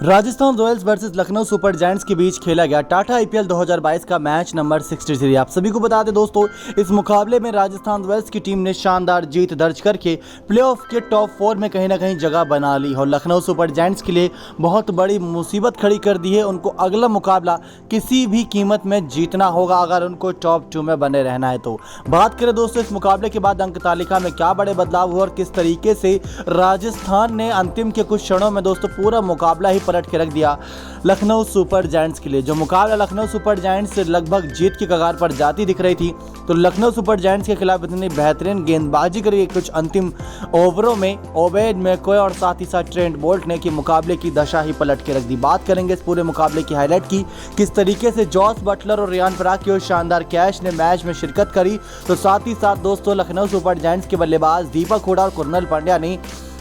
Rajasthan Royals versus Lucknow super giants के बीच खेला गया टाटा आईपीएल 2022 का मैच नंबर 63। आप सभी को बता दें दोस्तों, इस मुकाबले में राजस्थान रॉयल्स की टीम ने शानदार जीत दर्ज करके प्लेऑफ के टॉप 4 में कहीं ना कहीं जगह बना ली और लखनऊ सुपर जायंट्स के लिए बहुत बड़ी मुसीबत खड़ी कर दी है। उनको अगला मुकाबला किसी भी कीमत में जीतना होगा अगर उनको टॉप 2 में बने रहना है। तो बात करें दोस्तों इस मुकाबले के बाद अंक तालिका में क्या बड़े बदलाव हुए और किस तरीके से राजस्थान ने अंतिम के कुछ क्षणों में दोस्तों पूरा मुकाबला ही पलट के रख दिया लखनऊ सुपर जायंट्स के लिए। जो मुकाबला लखनऊ सुपर जायंट्स से लगभग जीत की कगार पर जाती दिख रही थी, तो लखनऊ सुपर जायंट्स के खिलाफ इतनी बेहतरीन गेंदबाजी करी कुछ अंतिम ओवरों में ओबेड मैकॉय और साथ ही साथ ट्रेंट बोल्ट ने कि मुकाबले की दशा ही पलट के रख दी। बात करेंगे इस पूरे मुकाबले की हाईलाइट की, किस तरीके से जॉस बटलर और रियान पराग की शानदार कैच ने मैच में शिरकत करी। तो साथ ही साथ दोस्तों लखनऊ सुपर जायंट्स के बल्लेबाज दीपक हुडा और कुरनल पांड्या ने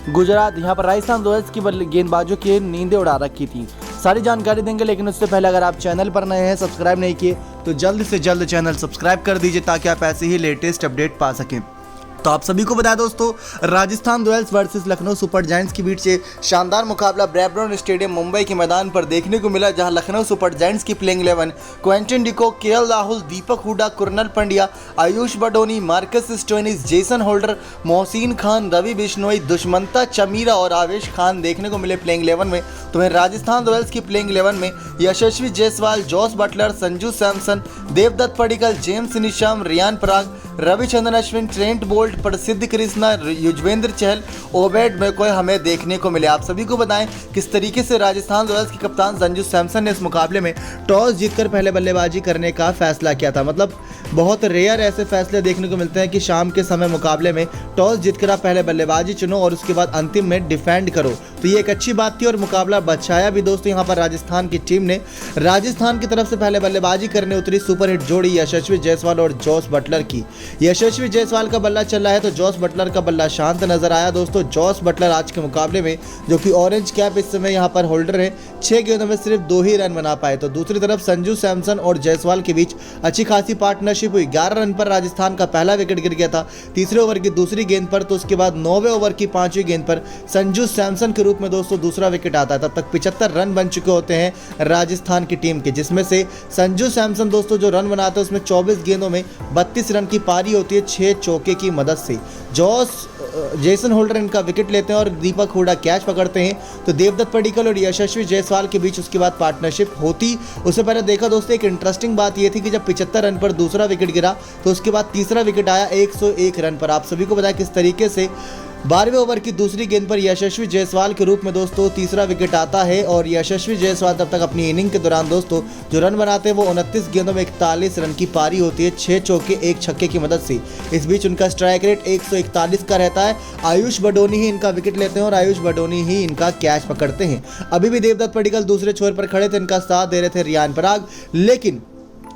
गुजरात यहाँ पर राजस्थान रॉयल्स की गेंदबाजों की नींदें उड़ा रखी थी। सारी जानकारी देंगे, लेकिन उससे पहले अगर आप चैनल पर नए हैं, सब्सक्राइब नहीं किए तो जल्द से जल्द चैनल सब्सक्राइब कर दीजिए ताकि आप ऐसे ही लेटेस्ट अपडेट पा सकें। तो आप सभी को बता दोस्तों, Rajasthan Royals versus Lucknow super giants के बीच से शानदार मुकाबला ब्रैबॉर्न स्टेडियम मुंबई के मैदान पर देखने को मिला, जहां लखनऊ सुपर जायंट्स की playing 11 Quinton de Kock, KL Rahul, Deepak Hooda, Krunal Pandya, Ayush Badoni, Marcus Stoinis, Jason Holder, Mohsin Khan, Ravi Bishnoi, Dushmantha Chameera और आवेश खान देखने को मिले प्लेइंग 11 में। तो वहीं राजस्थान रॉयल्स की प्लेइंग 11 में Yashasvi Jaiswal, Jos Buttler, Sanju Samson, Devdutt Padikkal, James Neesham, Riyan Parag, Ravichandran Ashwin, Trent Boult, Prasidh Krishna, Yuzvendra Chahal, Obed McCoy हमें देखने को मिले। आप सभी को बताएं किस तरीके से राजस्थान रॉयल्स के कप्तान संजू सैमसन ने इस मुकाबले में टॉस जीतकर पहले बल्लेबाजी करने का फैसला किया था। मतलब बहुत रेयर ऐसे फैसले देखने को मिलते हैं कि शाम के समय मुकाबले में टॉस जीतकर आप पहले बल्लेबाजी चुनो और उसके बाद अंतिम में डिफेंड करो। तो ये एक अच्छी बात थी और मुकाबला बचाया भी दोस्तों। यहाँ पर राजस्थान की टीम ने राजस्थान की तरफ से पहले बल्लेबाजी करने उतरी सुपरहिट जोड़ी यशस्वी जायसवाल और जॉस बटलर की। यशस्वी जायसवाल का बल्ला चल रहा है तो जॉस बटलर का बल्ला शांत नजर आया दोस्तों। जॉस बटलर आज के मुकाबले में, जो कि ऑरेंज कैप इस समय यहाँ पर होल्डर है, 6 गेंदों में सिर्फ 2 ही रन बना पाए। तो दूसरी तरफ संजू सैमसन और जायसवाल के बीच अच्छी खासी पार्टनरशिप हुई। 11 रन पर राजस्थान का पहला विकेट गिर गया था तीसरे ओवर की दूसरी गेंद पर। तो उसके बाद 9वें ओवर की 5वीं गेंद पर संजू सैमसन के रूप में दोस्तों दूसरा विकेट आता है। तब तक 75 रन बन चुके होते हैं राजस्थान की टीम के, जिसमें से संजू सैमसन दोस्तों जो रन बनाते हैं उसमें 24 गेंदों में 32 रन की पारी होती है 6 चौके की मदद से। जेसन होल्डर इनका विकेट लेते हैं और दीपक हुडा कैच पकड़ते हैं। तो देवदत्त पडिक्कल और यशस्वी जायसवाल के बीच उसके बाद पार्टनरशिप होती। उससे पहले देखा दोस्तों, एक इंटरेस्टिंग बात यह थी कि जब 75 रन पर दूसरा विकेट गिरा तो उसके बाद तीसरा विकेट आया 101 रन पर। आप सभी को बताया किस तरीके से 12वें ओवर की दूसरी गेंद पर यशस्वी जायसवाल के रूप में दोस्तों तीसरा विकेट आता है और यशस्वी जायसवाल तब तक अपनी इनिंग के दौरान दोस्तों जो रन बनाते हैं वो 29 गेंदों में 41 रन की पारी होती है 6 चौके 1 छक्के की मदद से। इस बीच उनका स्ट्राइक रेट 141 का रहता है। आयुष बडोनी ही इनका विकेट लेते हैं और आयुष बडोनी ही इनका कैच पकड़ते हैं। अभी भी देवदत्त पडिक्कल दूसरे छोर पर खड़े थे, इनका साथ दे रहे थे रियान पराग, लेकिन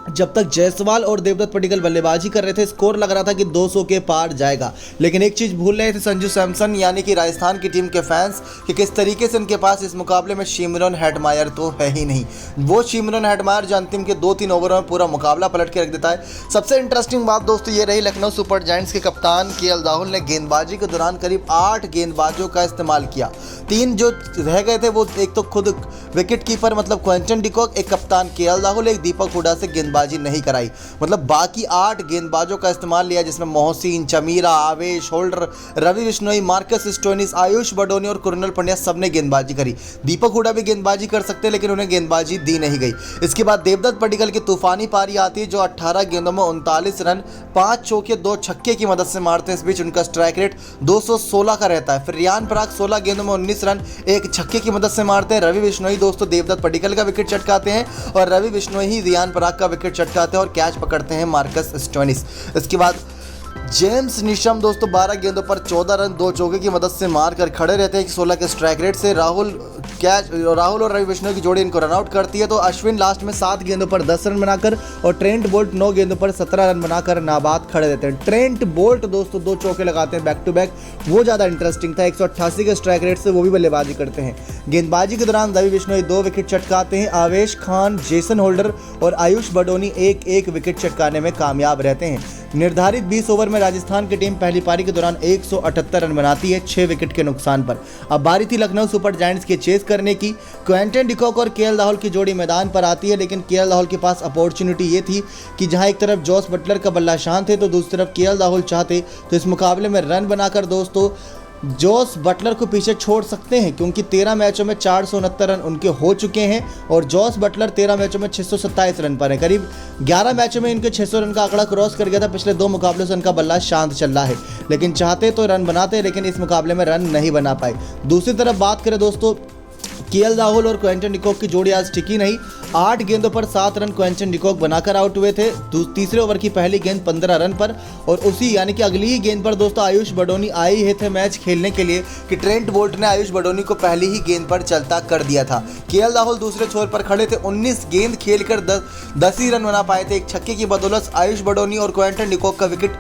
जब तक जायसवाल और देवदत्त पडिक्कल बल्लेबाजी कर रहे थे स्कोर लग रहा था कि 200 के पार जाएगा। लेकिन एक चीज़ भूल रहे थे संजू सैमसन यानी कि राजस्थान की टीम के फैंस कि किस तरीके से उनके पास इस मुकाबले में शिमरन हेटमायर तो है ही नहीं। वो शिमरन हेटमायर जो अंतिम के 2-3 ओवरों में पूरा मुकाबला पलट के रख देता है। सबसे इंटरेस्टिंग बात दोस्तों ये रही, लखनऊ सुपर जायंट्स के कप्तान केएल राहुल ने गेंदबाजी के दौरान करीब 8 गेंदबाजों का इस्तेमाल किया। 3 जो रह गए थे वो एक तो खुद विकेट कीपर मतलब क्विंटन डिकॉक, एक कप्तान केएल राहुल, एक दीपक हुडा से गेंदबाजी नहीं कराई। मतलब बाकी 8 गेंदबाजों का इस्तेमाल लिया, जिसमें Mohsin, Chameera, Avesh, Holder, Ravi Bishnoi, Marcus Stoinis, Ayush Badoni और कुरनल पांड्या सबने गेंदबाजी करी। दीपक हुडा भी गेंदबाजी कर सकते लेकिन उन्हें गेंदबाजी दी नहीं गई। इसके बाद देवदत्त पडिक्कल की तूफानी पारी आती है जो 18 गेंदों में 39 रन 5 चौके 2 छक्के की मदद से मारते हैं। इस बीच उनका स्ट्राइक रेट 216 का रहता है। फिर रियान पराग 16 गेंदों में 19 रन 1 छक्के की मदद से मारते हैं। रवि बिश्नोई दोस्तों देवदत्त पडिक्कल का विकेट चटकाते हैं और रवि बिश्नोई ही रियान पराग का विकेट चटकाते हैं और कैच पकड़ते हैं मार्कस स्टोइनिस। इसके बाद जेम्स निशम दोस्तों 12 गेंदों पर 14 रन 2 चौके की मदद से मारकर खड़े रहते हैं 16 के स्ट्राइक रेट से। राहुल और रवि बिश्नोई की जोड़ी इनको रन आउट करती है। तो अश्विन लास्ट में 7 गेंदों पर 10 रन बनाकर और ट्रेंट बोल्ट 9 गेंदों पर 17 रन बनाकर नाबाद खड़े रहते हैं। ट्रेंट बोल्ट दोस्तों 2 चौके लगाते हैं बैक टू बैक, वो ज़्यादा इंटरेस्टिंग था। 188 के स्ट्राइक रेट से वो भी बल्लेबाजी करते हैं। गेंदबाजी के दौरान रवि बिश्नोई 2 विकेट चटकाते हैं। आवेश खान, जेसन होल्डर और आयुष बडोनी 1-1 विकेट चटकाने में कामयाब रहते हैं। निर्धारित 20 ओवर में राजस्थान की टीम पहली पारी के दौरान 178 रन बनाती है 6 विकेट के नुकसान पर। अब बारी थी लखनऊ सुपर जायंट्स के चेस करने की। क्विंटन डिकॉक और केएल राहुल की जोड़ी मैदान पर आती है, लेकिन केएल राहुल के पास अपॉर्चुनिटी ये थी कि जहां एक तरफ जॉस बटलर का बल्ला शांत है तो दूसरी तरफ केएल राहुल चाहते तो इस मुकाबले में रन बनाकर दोस्तों जॉस बटलर को पीछे छोड़ सकते हैं, क्योंकि 13 मैचों में 469 रन उनके हो चुके हैं और जॉस बटलर 13 मैचों में 627 रन पर है। करीब 11 मैचों में इनके 600 रन का आंकड़ा क्रॉस कर गया था। पिछले 2 मुकाबलों से उनका बल्ला शांत चल रहा है, लेकिन चाहते तो रन बनाते, लेकिन इस मुकाबले में रन नहीं बना पाए। दूसरी तरफ बात करें दोस्तों, केएल राहुल और क्विंटन डिकॉक की जोड़ी आज टिकी नहीं। 8 गेंदों पर 7 रन क्विंटन डिकॉक बनाकर आउट हुए थे। तीसरे ओवर की पहली गेंद 15 रन पर, और उसी यानी कि अगली ही गेंद पर दोस्तों आयुष बडोनी आए ही थे मैच खेलने के लिए कि ट्रेंट बोल्ट ने आयुष बडोनी को पहली ही गेंद पर चलता कर दिया था। केएल राहुल दूसरे छोर पर खड़े थे। 19 गेंद खेलकर 10 ही रन बना पाए थे। एक छक्के की बदौलत आयुष बडोनी और क्विंटन डिकॉक का विकेट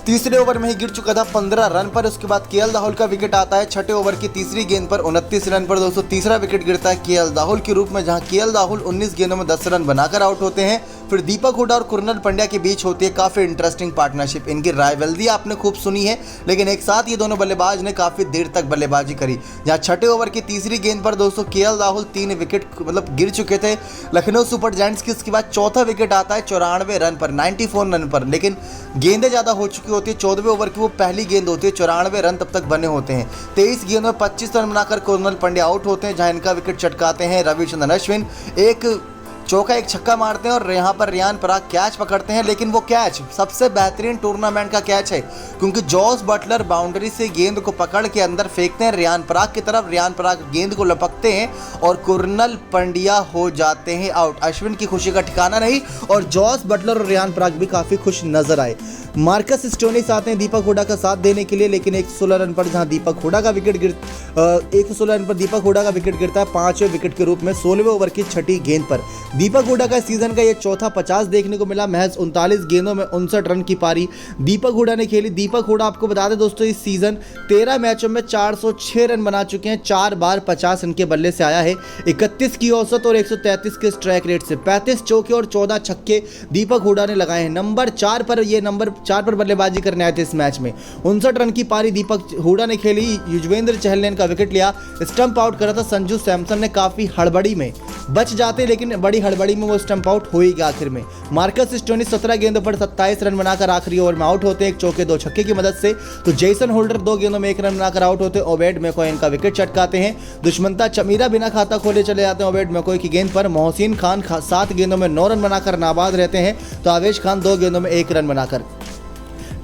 तीसरे ओवर में ही गिर चुका था 15 रन पर। उसके बाद केएल राहुल का विकेट आता है छठे ओवर की तीसरी गेंद पर 29 रन पर। दोस्तों तीसरा विकेट गिरता है केएल राहुल के रूप में, जहां केएल राहुल 19 गेंदों में 10 रन बनाकर आउट होते हैं। फिर दीपक हुडा और कुरनल पंड्या के बीच होती है काफ़ी इंटरेस्टिंग पार्टनरशिप। इनकी राइवलरी आपने खूब सुनी है, लेकिन एक साथ ये दोनों बल्लेबाज ने काफ़ी देर तक बल्लेबाजी करी। जहां छठे ओवर की तीसरी गेंद पर दोस्तों केएल राहुल 3 विकेट गिर चुके थे लखनऊ सुपर जायंट्स की। उसके बाद चौथा विकेट आता है 94 रन पर, 94 रन पर, लेकिन गेंदें ज़्यादा हो चुकी होती है। 14वें ओवर की वो पहली गेंद होती है, 94 रन तब तक बने होते हैं। 23 गेंदों में 25 रन बनाकर कुरनल पंड्या आउट होते हैं, जहां इनका विकेट चटकाते हैं रविचंद्रन अश्विन। एक चौका एक छक्का मारते हैं और यहाँ पर रियान पराग कैच पकड़ते हैं, लेकिन वो कैच सबसे बेहतरीन टूर्नामेंट का कैच है, क्योंकि जॉस बटलर बाउंड्री से गेंद को पकड़ के अंदर फेंकते हैं रियान पराग की तरफ। रियान पराग गेंद को लपकते हैं और कुरनल पंड्या हो जाते हैं आउट। अश्विन की खुशी का ठिकाना नहीं, और जॉस बटलर और रियान पराग भी काफ़ी खुश नजर आए। मार्कस स्टोनिस आते हैं दीपक हुडा का साथ देने के लिए, लेकिन 116 रन पर जहां दीपक हुडा का विकेट 116 रन पर दीपक हुडा का विकेट गिरता है 5वें विकेट के रूप में 16वें ओवर की छठी गेंद पर। दीपक हुडा का सीजन का ये चौथा 50 देखने को मिला। महज 39 गेंदों में 59 रन की पारी दीपक हुडा ने खेली। दीपक हुडा आपको बता दें दोस्तों, इस सीजन 13 मैचों में 406 रन बना चुके हैं। 4 बार 50 रन के बल्ले से आया है। 31 की औसत और 133 के स्ट्राइक रेट से 35 चौके और 14 छक्के दीपक हुडा ने लगाए हैं। नंबर 4 पर बल्लेबाजी करने आए थे इस मैच में। 59 रन की पारी दीपक हुडा ने खेली। युजवेंद्र चहल ने इनका विकेट लिया। स्टंप आउट करा था संजू सैमसन ने, काफी हड़बड़ी में बच जाते, लेकिन बड़ी हड़बड़ी में वो स्टंप आउट हो ही गया आखिर में। मार्कस स्टोनिस 17 गेंदों पर 27 रन बनाकर आखिरी ओवर में आउट होते हैं, एक चौके 2 छक्के की मदद से। तो जेसन होल्डर 2 गेंदों में 1 रन बनाकर आउट होते हैं। ओबेड मैकॉय इनका विकेट चटकाते हैं। दुष्मंता चमीरा बिना खाता खोले चले जाते हैं ओबेड मैकॉय की गेंद पर। मोहसिन खान 7 गेंदों में 9 रन बनाकर नाबाद रहते हैं, तो आवेश खान 2 गेंदों में 1 रन बनाकर।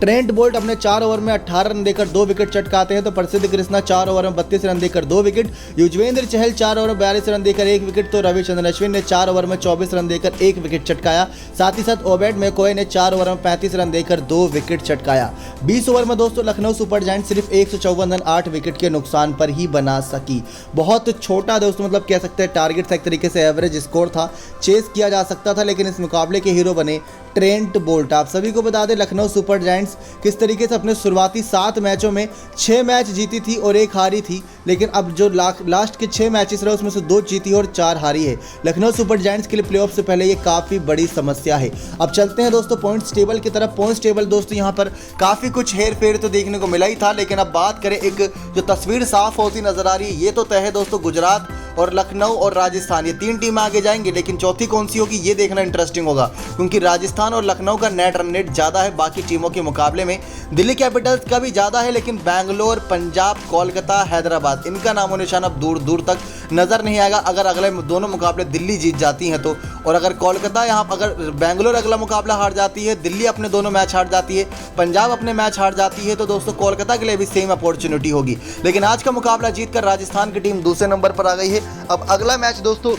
ट्रेंट बोल्ट अपने 4 ओवर में 18 रन देकर 2 विकेट चटकाते हैं, तो प्रसिद्ध कृष्णा 4 ओवर में 32 रन देकर 2 विकेट। युजवेंद्र चहल 4 ओवर में 42 रन देकर 1 विकेट, तो रविचंद्रन अश्विन ने 4 ओवर में 24 रन देकर 1 विकेट चटकाया। साथ ही साथ ओबेड मैकॉय ने 4 ओवर में 35 रन देकर 2 विकेट चटकाया। 20 ओवर में दोस्तों लखनऊ सुपर जायंट्स सिर्फ 154 रन 8 विकेट के नुकसान पर ही बना सकी। बहुत छोटा दोस्तों कह सकते हैं टारगेट था, एक तरीके से एवरेज स्कोर था, चेस किया जा सकता था, लेकिन इस मुकाबले के हीरो बने ट्रेंट बोल्ट। आप सभी को बता दें लखनऊ सुपर जायंट्स किस तरीके से अपने शुरुआती 7 मैचों में 6 मैच जीती थी और 1 हारी थी, लेकिन अब जो लास्ट के 6 मैचेस रहे उसमें से 2 जीती और 4 हारी है। लखनऊ सुपर जायंट्स के लिए प्लेऑफ से पहले ये काफ़ी बड़ी समस्या है। अब चलते हैं दोस्तों पॉइंट्स टेबल की तरफ। पॉइंट्स टेबल दोस्तों यहाँ पर काफ़ी कुछ हेर फेर तो देखने को मिला ही था, लेकिन अब बात करें एक जो तस्वीर साफ होती नजर आ रही है, ये तो तय है दोस्तों, गुजरात और लखनऊ और राजस्थान ये 3 टीम आगे जाएंगे, लेकिन चौथी कौन सी होगी ये देखना इंटरेस्टिंग होगा, क्योंकि राजस्थान और लखनऊ का नेट रन रेट ज़्यादा है बाकी टीमों के मुकाबले में। दिल्ली कैपिटल्स का भी ज़्यादा है, लेकिन बैंगलोर, पंजाब, कोलकाता, हैदराबाद इनका नामो निशान अब दूर दूर तक नज़र नहीं आएगा अगर अगले दोनों मुकाबले दिल्ली जीत जाती हैं तो। और अगर कोलकाता अगर बैंगलोर अगला मुकाबला हार जाती है, दिल्ली अपने दोनों मैच हार जाती है, पंजाब अपने मैच हार जाती है, तो दोस्तों कोलकाता के लिए भी सेम अपॉर्चुनिटी होगी। लेकिन आज का मुकाबला जीतकर राजस्थान की टीम दूसरे नंबर पर आ गई है। अब अगला मैच दोस्तों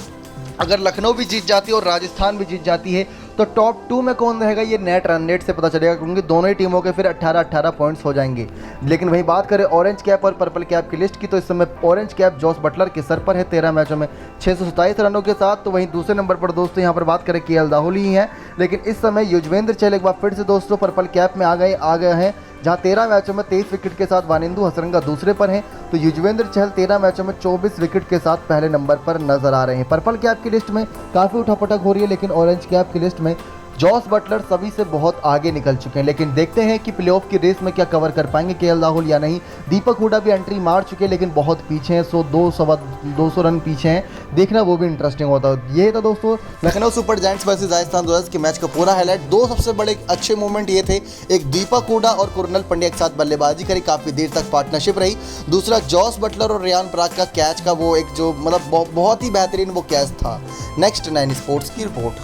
अगर लखनऊ भी जीत जाती है और राजस्थान भी जीत जाती है तो टॉप 2 में कौन रहेगा ये नेट रन रेट से पता चलेगा, क्योंकि दोनों ही टीमों के फिर 18-18 पॉइंट्स हो जाएंगे। लेकिन वहीं बात करें ऑरेंज कैप और पर्पल कैप की लिस्ट की, तो इस समय ऑरेंज कैप जॉस बटलर के सर पर है 13 मैचों में 627 रनों के साथ। तो वहीं दूसरे नंबर पर दोस्तों यहाँ पर बात करें केएल राहुल ही हैं, लेकिन इस समय युजवेंद्र चहल एक बार फिर से दोस्तों पर्पल कैप में आ गए हैं, जहां 13 मैचों में 23 विकेट के साथ वानिंदु हसरंगा दूसरे पर हैं, तो युजवेंद्र चहल 13 मैचों में 24 विकेट के साथ पहले नंबर पर नजर आ रहे हैं। पर्पल कैप की लिस्ट में काफ़ी उठापटक हो रही है, लेकिन ऑरेंज कैप की लिस्ट में जॉस बटलर सभी से बहुत आगे निकल चुके हैं, लेकिन देखते हैं कि प्लेऑफ की रेस में क्या कवर कर पाएंगे केएल राहुल या नहीं। दीपक हुडा भी एंट्री मार चुके हैं लेकिन बहुत पीछे हैं, 200 रन पीछे हैं। देखना वो भी इंटरेस्टिंग होता है। ये था दोस्तों Lucknow super giants versus Rajasthan Royals के मैच का पूरा हाईलाइट। दो सबसे बड़े अच्छे मोमेंट ये थे, एक दीपक हुडा और कुरनल पंड्या के साथ बल्लेबाजी करी, काफ़ी देर तक पार्टनरशिप रही। दूसरा जॉस बटलर और रियान पराग का कैच का वो एक जो मतलब बहुत ही बेहतरीन वो कैच था। नेक्स्ट 9 स्पोर्ट्स की रिपोर्ट।